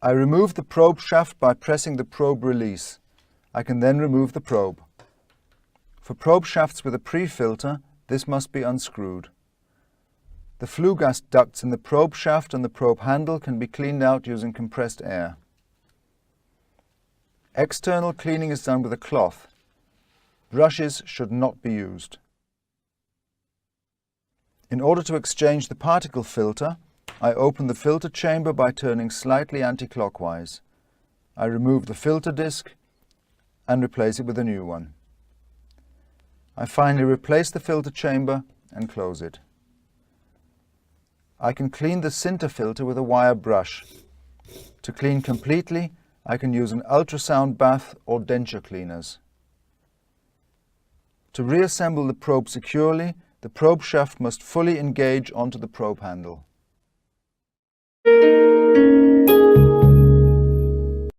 I remove the probe shaft by pressing the probe release. I can then remove the probe. For probe shafts with a pre-filter, this must be unscrewed. The flue gas ducts in the probe shaft and the probe handle can be cleaned out using compressed air. External cleaning is done with a cloth. Brushes should not be used. In order to exchange the particle filter, I open the filter chamber by turning slightly anti-clockwise. I remove the filter disc and replace it with a new one. I finally replace the filter chamber and close it. I can clean the sinter filter with a wire brush. To clean completely, I can use an ultrasound bath or denture cleaners. To reassemble the probe securely, the probe shaft must fully engage onto the probe handle.